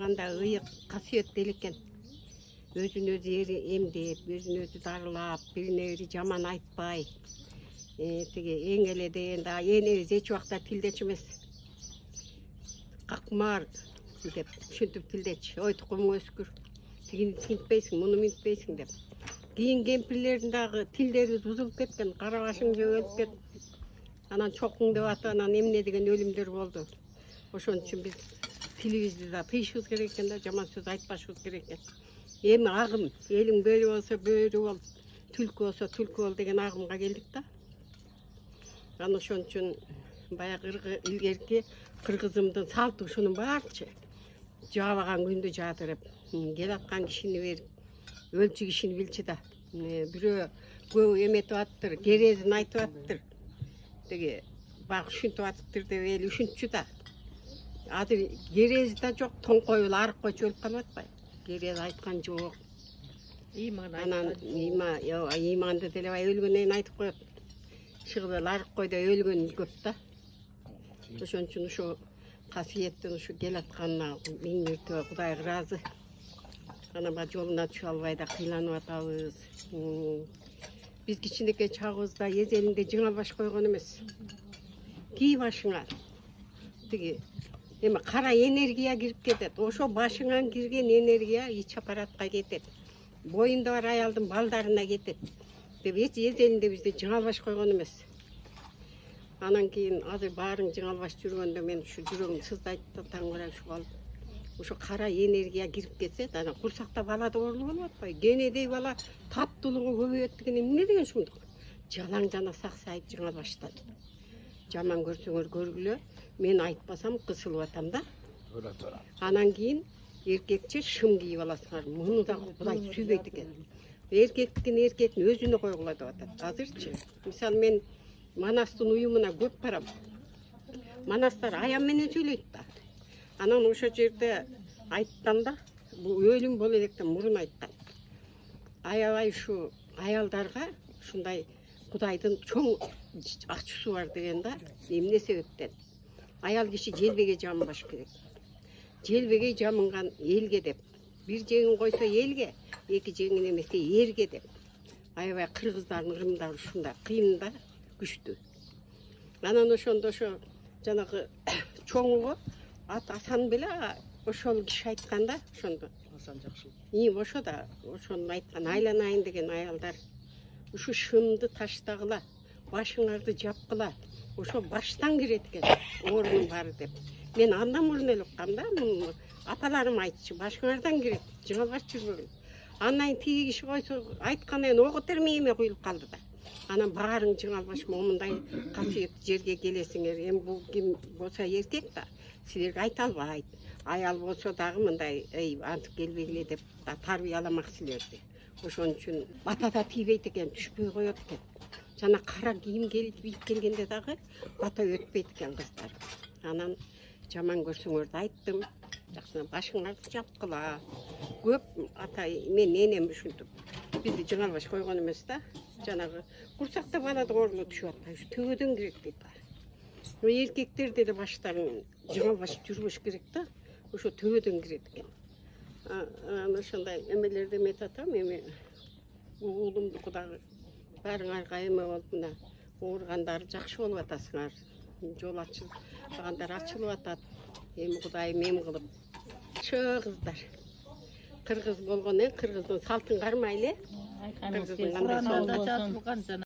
Анда ыйык касиеттүү экен. Өзүн өзү эмдеп, өзүн өзү дарылап, бирине бири жаман айтпай. Тиги эң эле дегенде энебиз эч убакта тилдечи эмес. Какмар деп ушинтип тилдечи. Ой тукум өскүр. Тигини тинтпейсиң, муну минтпейсиң деп. Кийин кемпирлердин дагы тилдерибиз бузулуп кеткен, кара башың жеп өлүп кетти. Анан чокуң деп атып, анан эмне деген өлүмдөр болду. Ошон үчүн биз тилибизди да тыйышыбыз керек экен да, жаман сөз айтпашыбыз керек экен. Эми агым, элиң бөрү болсо бөрү бол, түлкү болсо түлкү бол деген агымга келдик да. Анан ошон үчүн баягы илгерки кыргызымдын салты ушунун баарычы. Жаабаган күндү жаадырып, келаткан кишини берип, өлчү кишини билчи да. Бирөө көп эметип аттыр, керезин айтып аттыр. Деги баг ушинтип аттыр деп эл ушунтчу да. Азыр керези да жок, тоңкоюл арык койчу өлүп калып атпайбы? Керез айткан жок. Анан ыйманды делебай өлгөндөн айтып коет. Шыгыл арык койдо өлгөн көп да. Ошон үчүн ушу касиеттин ушу келатканына миң мертебе Кудай ыраазы. Анан ба жолуна түшө албай да кыйланып атабыз. Биз кичинекей чагыбызда эзелинде жыңалбаш койгон эмес. Кий башыңа. Тиги эми кара энергия кирип кетет. Ошо башыңан кирген энергия ич аппаратка кетет. Боюнда бар аялдын балдарына кетет. Деп эзелинде бизде жыңалбаш койгон эмес. Анан кийин азыр баарың жыңалбаш жүргөндө мен ушу жүрөгүм сыздайт да таңгыра ушуп ушу кара энергия кирип кетсе, анан курсакта бала доорлуу болуп атпайбы? Кенедей бала таптуулугу көбөйөт деген эмне деген ушундук? Жалаң жана саксайып жыңалбаштан. Жаман көрсөңөр көргүлө, мен айтпасам кысылып атам да. Анан кийин эркекче шым кийип аласыңар. Муну да Кудай сүйбөйт экен. Эркектин өзүнө койгула деп атат. Азырчы, мисалы мен Манастын уюмуна көп барам. Манастар аян менен сүйлөйт да. Анан ошо жерде айтканда, бул өлүм боло электен мурун айткан. Аябай ушу аялдарга ушундай Кудайдын чоң ачуусу бар деген да. Эмне себептен? Аял киши желбеге жамбаш керек. Желбеге жамынган элге деп. Бир жеңин койсо элге, эки жеңин эмесе эрге деп. Аябай кыргыздардын ырымдары ушундай кыйын да, күчтүү. Анан ошондо ошо жанагы чоңуго ат Асан беле ошол киши айтканда, ошондо Асан Жакшылык. Ошо да ошону айткан, айланайын деген аялдар. Ушу шымды таштагыла, башыңарды жапкыла. Ошо баштан кирет экен, оорунун баары деп. Мен андан мурун эле уккам да, апаларым айтчу, башыңардан кирет, жыңалбаш жүрбөгүл. Андан тиги киши койсо айткан эне ого термеме куюлуп калды да. Анан баарың жыңалбаш момундай касиеттүү жерге келесиңер. Эми бул ким болсо эркек да, силерге айта албайт. Аял болсо дагы мындай антип келбегиле деп тарбияламак силерди. Ошон үчүн батада тийбейт экен, түшпөй коет экен. Жана кара кийим кийип келгенде дагы бата өтпөйт экен кыздар. Анан жаман көрсөңөрдү айттым, жакшына башыңарды жапкыла. Көп мен энем ушинтип бизди жыңалбаш койгон эмес да. Жанагы курсакта бала доорлуу түшүп атпайбы, ушу төбөдөн кирет дейт бар. Эркектер деле баштарын жыңалбаш жүрбөш керек да, ошо төбөдөн кирет экен. Ошондой эмелерди эметип атам, эми уулумдуку дагы баарыңарга эме болуп, мына ооругандар жакшы болуп атасыңар. Жол ачылгандар ачылып атат. Эми Кудайым эм кылып. Кыздар. Кыргыз болгону, кыргыздын салтын кармайлы. Кыргыздын кандай